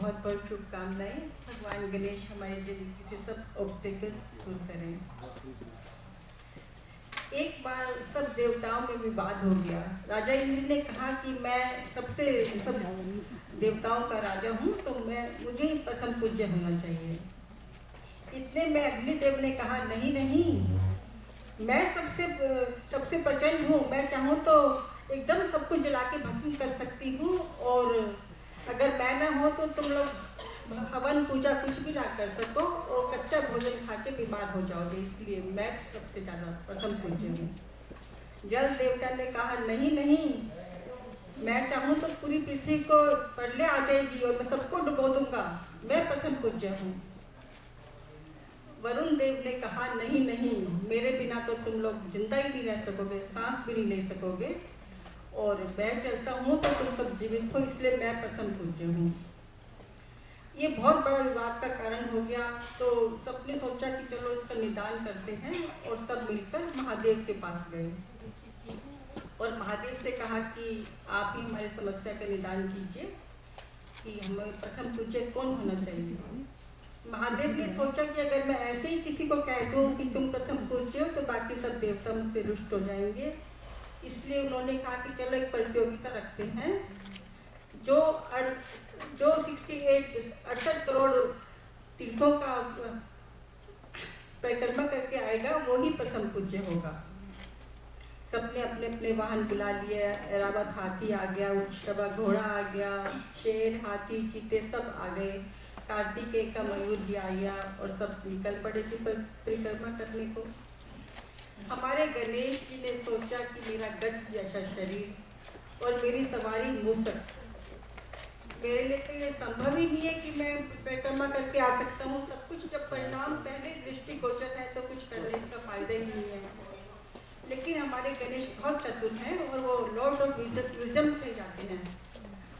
बहुत बहुत शुभकामनाएं। भगवान गणेश हमारी जिंदगी से सब ऑब्स्टेकल्स दूर करें। एक बार सब देवताओं में विवाद हो गया। राजा इंद्र ने कहा कि मैं सब देवताओं का राजा हूँ, तो मुझे ही प्रथम पूज्य होना चाहिए। इतने में अग्निदेव ने कहा नहीं नहीं, मैं सबसे प्रचंड हूँ। मैं चाहूँ तो एकदम सबको जला के भस्म कर सकती हूँ, और अगर मैं ना हो तो तुम लोग हवन पूजा कुछ भी ना कर सको और कच्चा भोजन खा के बीमार हो जाओगे, इसलिए मैं सबसे ज़्यादा प्रथम पूज्य हूँ। जल देवता ने कहा नहीं नहीं, मैं चाहूँ तो पूरी पृथ्वी को प्रलय आ जाएगी और मैं सबको डुबो दूंगा, मैं प्रथम पूज्य हूँ। वरुण देव ने कहा नहीं नहीं, मेरे बिना तो तुम लोग जिंदा ही नहीं रह सकोगे, सांस भी नहीं ले सकोगे, और मैं चलता हूँ तो तुम सब जीवित हो, इसलिए मैं प्रथम पूज्य हूँ। ये बहुत बड़ा विवाद का कारण हो गया। तो सबने सोचा कि चलो इसका निदान करते हैं, और सब मिलकर महादेव के पास गए और महादेव से कहा कि आप ही हमारी समस्या का निदान कीजिए कि हमें प्रथम पूज्य कौन होना चाहिए। महादेव ने सोचा कि अगर मैं ऐसे ही किसी को कह दूं कि तुम प्रथम पूज्य हो तो बाकी सब देवता मुझसे रुष्ट हो जाएंगे, इसलिए उन्होंने कहा कि चलो एक प्रतियोगिता रखते हैं। जो 68 करोड़ तीर्थों का परिक्रमा करके आएगा वो ही प्रथम पूज्य होगा। सबने अपने अपने वाहन बुला लिए। ऐरावत हाथी आ गया, उच्छ्रवा घोड़ा आ गया, शेर, हाथी, चीते सब आ गए। कार्तिकेय का मयूर भी आ गया और सब निकल पड़े थे परिक्रमा करने को। हमारे गणेश जी ने सोचा कि मेरा गज जैसा शरीर और मेरी सवारी मूसक, मेरे लिए तो ये संभव ही नहीं है कि मैं परिक्रमा करके आ सकता हूँ। सब कुछ जब परिणाम पहले दृष्टिगोचर है तो कुछ करने इसका फायदा ही नहीं है। लेकिन हमारे गणेश बहुत चतुर हैं और वो लॉर्ड ऑफ विजडम कहे जाते हैं।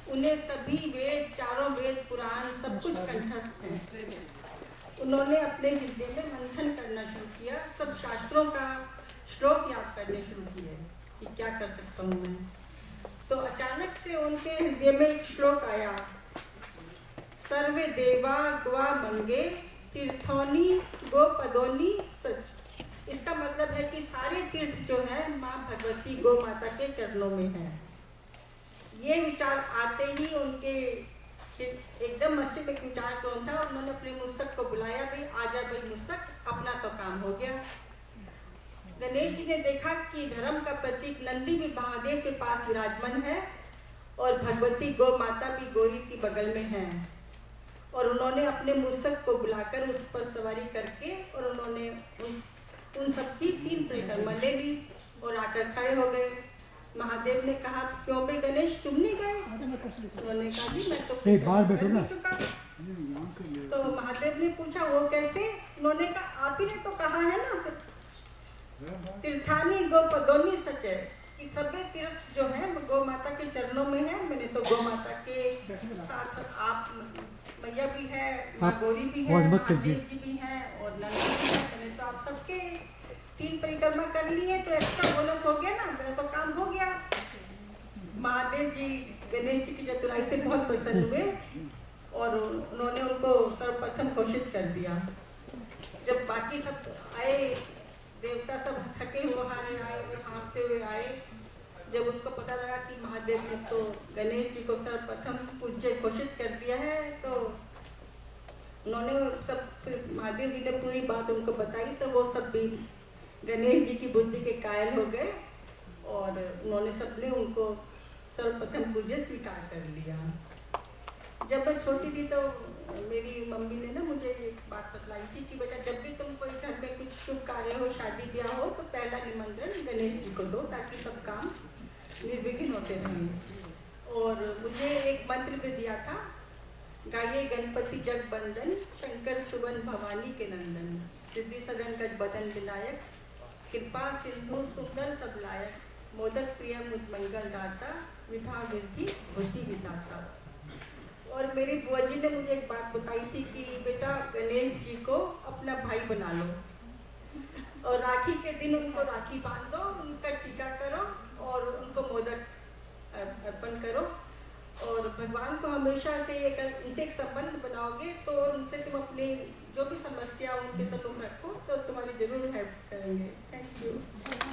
उन्हें सभी वेद, चारों वेद, पुराण सब कुछ कंठस्थ है। उन्होंने अपने हृदय में मंथन करना शुरू किया, सब शास्त्रों का श्लोक याद करने शुरू किए कि क्या कर सकता हूँ मैं। तो अचानक से उनके हृदय में एक श्लोक आया, सर्वे देवा ग्वा मंगे तीर्थोनी गोपदोनी सच। इसका मतलब है कि सारे तीर्थ जो है माँ भगवती गो माता के चरणों में है। ये विचार आते ही उनके एकदम मस्जिद में विचार कौन था, उन्होंने अपने मुसक को बुलाया, भाई आजा भाई मुसक, अपना तो काम हो गया। गणेश जी ने देखा कि धर्म का प्रतीक नंदी भी महादेव के पास विराजमान है और भगवती गौ माता भी गौरी की बगल में है, और उन्होंने अपने मुसक को बुलाकर उस पर सवारी करके और उन्होंने उन सबकी 3 परिक्रमा ले ली और आकर खड़े हो गए। महादेव ने कहा क्यों भाई गणेश तुम नहीं गए? उन्होंने कहा जी मैं तो कर नहीं चुका। तो महादेव ने पूछा वो कैसे? उन्होंने कहा आप ही ने तो कहा है ना, तीर्थानी गोपदोनी सच, कि सभी तीर्थ जो है गौ माता के चरणों में है। मैंने तो गौ माता के साथ आप मैया भी है, माँ गौरी भी है, महादेव जी भी है और नंदी भी है। मैंने तो आप सबके 3 परिक्रमा कर लिए, तो एक्स्ट्रा बोनस हो गया ना, मेरा तो काम हो गया। महादेव जी गणेश जी की चतुराई से बहुत प्रसन्न हुए और उन्होंने उनको सर्वप्रथम घोषित कर दिया। जब बाकी सब आए, देवता सब थके हुए हारे आए और हाँफते हुए आए, जब उनको पता लगा कि महादेव ने तो गणेश जी को सर्वप्रथम पूज्य घोषित कर दिया है, तो उन्होंने सब, महादेव जी ने पूरी बात उनको बताई, तो वो सब भी गणेश जी की बुद्धि के कायल हो गए और उन्होंने सबने उनको सर्वप्रथम पूज्य स्वीकार कर लिया। जब मैं छोटी थी तो मेरी मम्मी ने ना मुझे एक बात बतलाई थी कि बेटा जब भी तुम कोई घर में कुछ शुभ कार्य हो, शादी ब्याह हो, तो पहला निमंत्रण गणेश जी को दो ताकि सब काम निर्विघ्न होते रहें। और मुझे एक मंत्र भी दिया था, गाये गणपति जग बंदन, शंकर सुवन भवानी के नंदन, सिद्धि सदन गज बदन विनायक, कृपा सिंधु सुंदर सब लायक, मोदक प्रिय मुद मंगल दाता, विधा विधि बुद्धि विधाता। और मेरी बुआ जी ने मुझे एक बात बताई थी कि बेटा गणेश जी को अपना भाई बना लो और राखी के दिन उनको राखी बांध दो, उनका टीका करो और उनको मोदक अर्पण करो और भगवान को हमेशा से उनसे एक संबंध बनाओगे तो उनसे तुम अपनी जो भी समस्या उनके सम्मुख रखो तो तुम्हारी जरूर हेल्प करेंगे। Thank you.